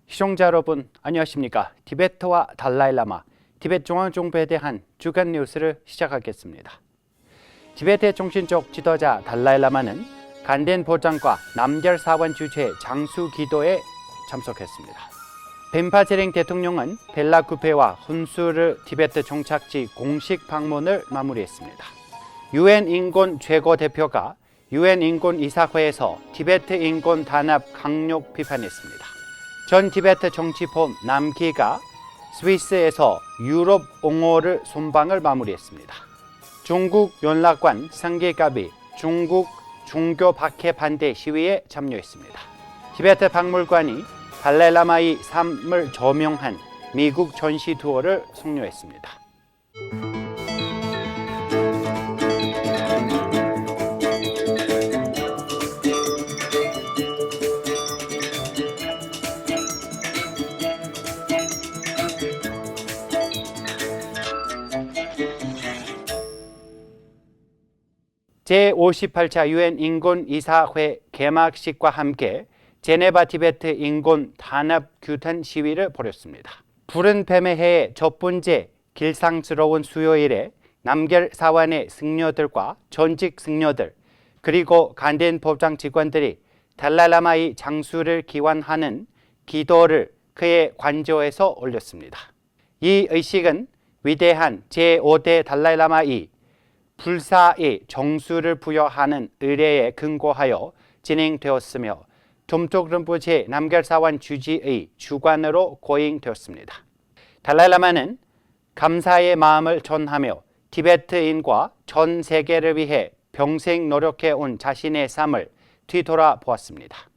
시청자 여러분 안녕하십니까? 티베트와 달라이라마, 티베트 중앙정부에 대한 주간 뉴스를 시작하겠습니다. 티베트의 정신적 지도자 달라이라마는 간덴 보장과 남결 사원 주최 장수 기도에 참석했습니다. 펜파제링 대통령은 벨라쿠페와 훈수르 티베트 정착지 공식 방문을 마무리했습니다. 유엔 인권 최고 대표가 유엔 인권 이사회에서 티베트 인권 단합 강력 비판했습니다. 전 티베트 정치포럼 남기가 스위스에서 유럽 옹호를 순방을 마무리했습니다. 중국 연락관 상계갑이 중국 종교 박해 반대 시위에 참여했습니다. 티베트 박물관이 달라이라마의 삶을 조명한 미국 전시 투어를 성료했습니다. 제58차 유엔 인권 이사회 개막식과 함께 제네바 티베트 인권 단합 규탄 시위를 벌였습니다. 푸른 뱀의 해의 첫 번째 길상스러운 수요일에 남결 사원의 승려들과 전직 승려들 그리고 간덴 법장 직원들이 달라이라마의 장수를 기원하는 기도를 그의 관저에서 올렸습니다. 이 의식은 위대한 제5대 달라이라마의 불사의 정수를 부여하는 의례에 근거하여 진행되었으며 톰톡 림포체 남결사원 주지의 주관으로 거행되었습니다. 달라이라마는 감사의 마음을 전하며 티베트인과 전 세계를 위해 평생 노력해온 자신의 삶을 뒤돌아보았습니다.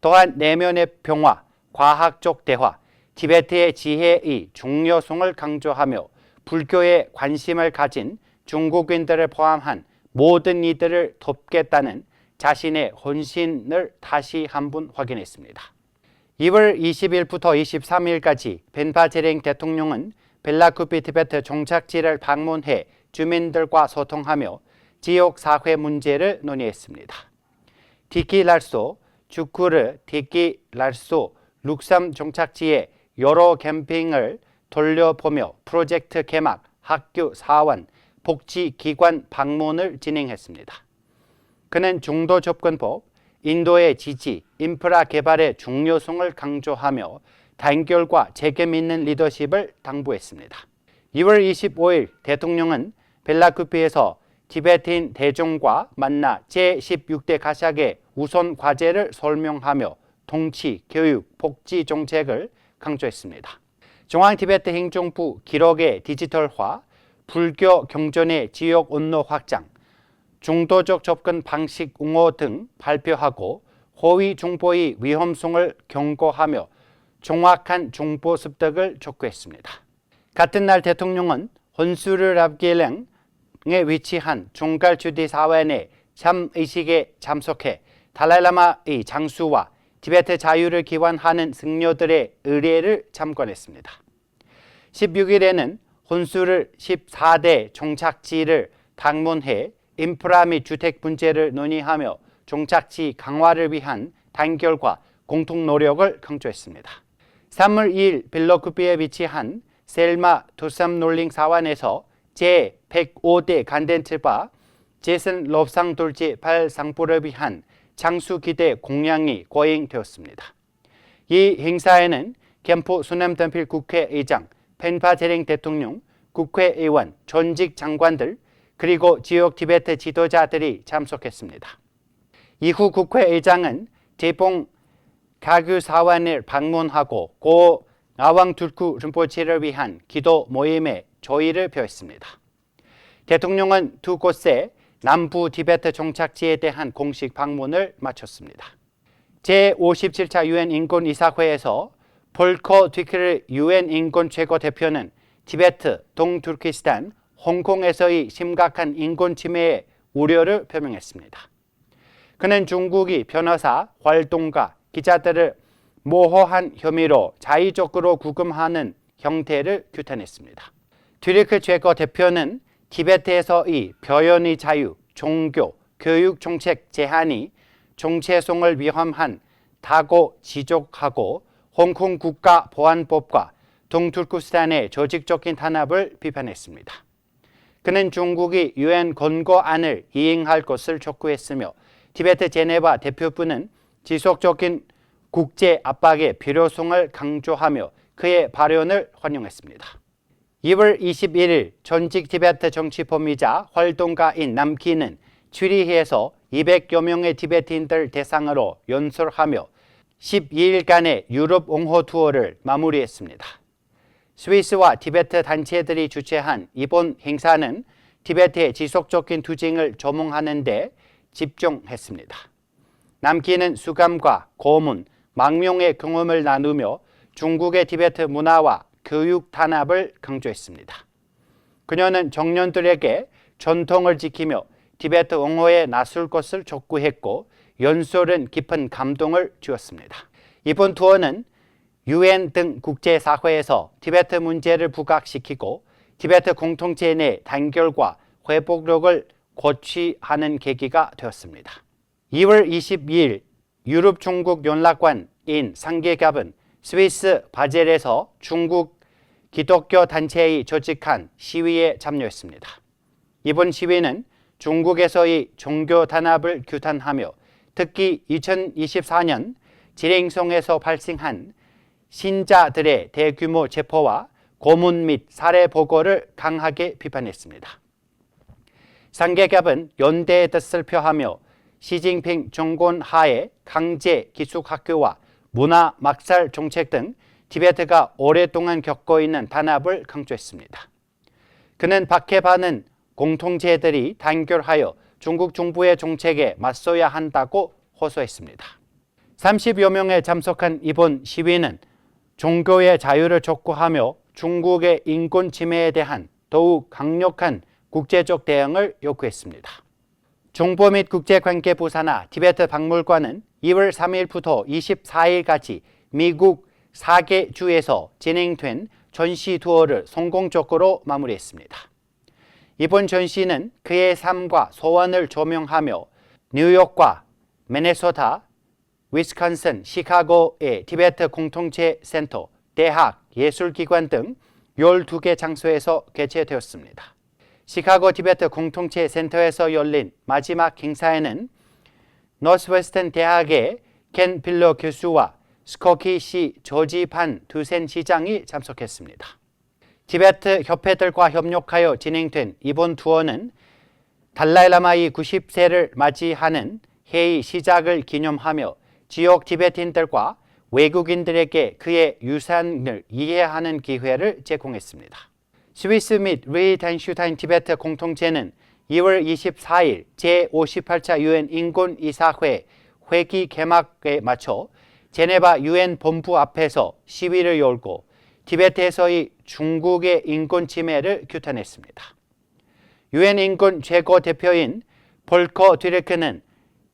또한 내면의 평화, 과학적 대화, 티베트의 지혜의 중요성을 강조하며 불교에 관심을 가진 중국인들을 포함한 모든 이들을 돕겠다는 자신의 헌신을 다시 한번 확인했습니다. 2월 20일부터 23일까지 펜파제링 대통령은 벨라쿠페 티베트 정착지를 방문해 주민들과 소통하며 지역 사회 문제를 논의했습니다. 티키랄소, 주쿠르, 티키랄소, 룩삼 정착지에 여러 캠핑을 돌려보며 프로젝트 개막, 학교 사원, 복지기관 방문을 진행했습니다. 그는 중도 접근법, 인도의 지지, 인프라 개발의 중요성을 강조하며 단결과 책임 있는 리더십을 당부했습니다. 2월 25일 대통령은 벨라쿠페에서 티베트인 대중과 만나 제16대 가샥의 우선 과제를 설명하며 통치, 교육, 복지 정책을 강조했습니다. 중앙티베트 행정부 기록의 디지털화, 불교 경전의 지역 언어 확장, 중도적 접근 방식 옹호 등 발표하고 허위 정보의 위험성을 경고하며 정확한 정보 습득을 촉구했습니다. 같은 날 대통령은 혼수르 랍길랭에 위치한 종갈주디 사원의 참의식에 참석해 달라이라마의 장수와 티베트 자유를 기원하는 승려들의 의례를 참관했습니다. 16일에는 혼수르 14대 정착지를 방문해 인프라 및 주택 문제를 논의하며 정착지 강화를 위한 단결과 공통 노력을 강조했습니다. 3월 2일 벨라쿠페에 위치한 셀마 도삼놀링 사원에서 제105대 간덴츠바 제슨 럽상 돌지 발상포를 위한 장수기대 공양이 거행되었습니다. 이 행사에는 겐포 수남덤필 국회의장, 펜파제링 대통령, 국회의원, 전직 장관들, 그리고 지역 티베트 지도자들이 참석했습니다. 이후 국회의장은 제봉 가규 사원을 방문하고 고 아왕투르크 림포체를 위한 기도 모임에 조의를 표했습니다. 대통령은 두 곳의 남부 티베트 정착지에 대한 공식 방문을 마쳤습니다. 제57차 유엔 인권 이사회에서 볼커 뒤크르 유엔 인권 최고 대표는 티베트, 동투르키스탄, 홍콩에서의 심각한 인권 침해의 우려를 표명했습니다. 그는 중국이 변호사, 활동가, 기자들을 모호한 혐의로 자의적으로 구금하는 형태를 규탄했습니다. 튀르크 최고 대표는 티베트에서의 표현의 자유, 종교, 교육 정책 제한이 정체성을 위험한 다고 지적하고 홍콩 국가보안법과 동투르크스탄의 조직적인 탄압을 비판했습니다. 그는 중국이 유엔 권고안을 이행할 것을 촉구했으며 티베트 제네바 대표부는 지속적인 국제 압박의 필요성을 강조하며 그의 발언을 환영했습니다. 2월 21일 전직 티베트 정치범이자 활동가인 남키는 취리히에서 200여 명의 티베트인들 대상으로 연설하며 12일간의 유럽 옹호 투어를 마무리했습니다. 스위스와 티베트 단체들이 주최한 이번 행사는 티베트의 지속적인 투쟁을 조명하는 데 집중했습니다. 남키는 수감과 고문, 망명의 경험을 나누며 중국의 티베트 문화와 교육 탄압을 강조했습니다. 그녀는 청년들에게 전통을 지키며 티베트 옹호에 나설 것을 촉구했고 연설은 깊은 감동을 주었습니다. 이번 투어는 유엔 등 국제사회에서 티베트 문제를 부각시키고 티베트 공동체 내 단결과 회복력을 고취하는 계기가 되었습니다. 2월 22일 유럽 중국 연락관인 상계갑은 스위스 바젤에서 중국 기독교 단체의 조직한 시위에 참여했습니다. 이번 시위는 중국에서의 종교 탄압을 규탄하며 특히 2024년 지랭성에서 발생한 신자들의 대규모 체포와 고문 및 살해 보고를 강하게 비판했습니다. 상계갑은 연대의 뜻을 표하며 시진핑 정권 하에 강제 기숙학교와 문화 막살 정책 등 티베트가 오랫동안 겪고 있는 탄압을 강조했습니다. 그는 박해받는 공동체들이 단결하여 중국 정부의 정책에 맞서야 한다고 호소했습니다. 30여 명에 참석한 이번 시위는 종교의 자유를 촉구하며 중국의 인권 침해에 대한 더욱 강력한 국제적 대응을 요구했습니다. 정보 및 국제관계부 산하 티베트 박물관은 2월 3일부터 24일까지 미국 4개 주에서 진행된 전시 투어를 성공적으로 마무리했습니다. 이번 전시는 그의 삶과 소원을 조명하며 뉴욕과 미네소타, 위스콘신, 시카고의 티베트 공동체 센터, 대학, 예술기관 등 12개 장소에서 개최되었습니다. 시카고 티베트 공동체 센터에서 열린 마지막 행사에는 노스웨스턴 대학의 켄 필러 교수와 스코키시 조지판 두센 시장이 참석했습니다. 티베트 협회들과 협력하여 진행된 이번 투어는 달라이라마의 90세를 맞이하는 해의 시작을 기념하며 지역 티베트인들과 외국인들에게 그의 유산을 이해하는 기회를 제공했습니다. 스위스 및 리히텐슈타인 티베트 공동체는 2월 24일 제58차 유엔 인권이사회 회기 개막에 맞춰 제네바 유엔 본부 앞에서 시위를 열고 티베트에서의 중국의 인권 침해를 규탄했습니다. 유엔 인권 최고 대표인 볼커 뒤레크는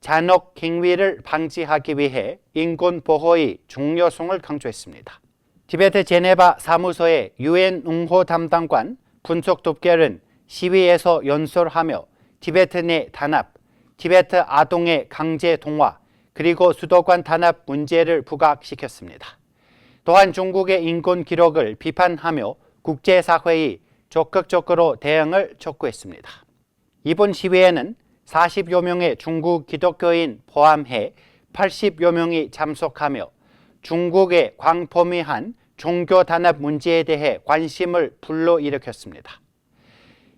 잔혹 행위를 방지하기 위해 인권 보호의 중요성을 강조했습니다. 티베트 제네바 사무소의 유엔 옹호 담당관 분석 돕결은 시위에서 연설하며 티베트 내 탄압, 티베트 아동의 강제 동화, 그리고 수도관 탄압 문제를 부각시켰습니다. 또한 중국의 인권 기록을 비판하며 국제사회의 적극적으로 대응을 촉구했습니다. 이번 시위에는 40여 명의 중국 기독교인 포함해 80여 명이 참석하며 중국의 광범위한 종교 탄압 문제에 대해 관심을 불러일으켰습니다.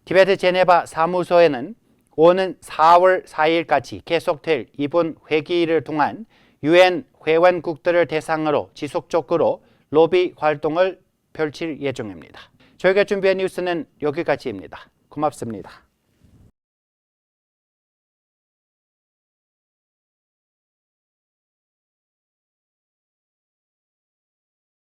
티베트 제네바 사무소에는 오는 4월 4일까지 계속될 이번 회기를 통한 유엔 회원국들을 대상으로 지속적으로 로비 활동을 펼칠 예정입니다. 저희가 준비한 뉴스는 여기까지입니다. 고맙습니다.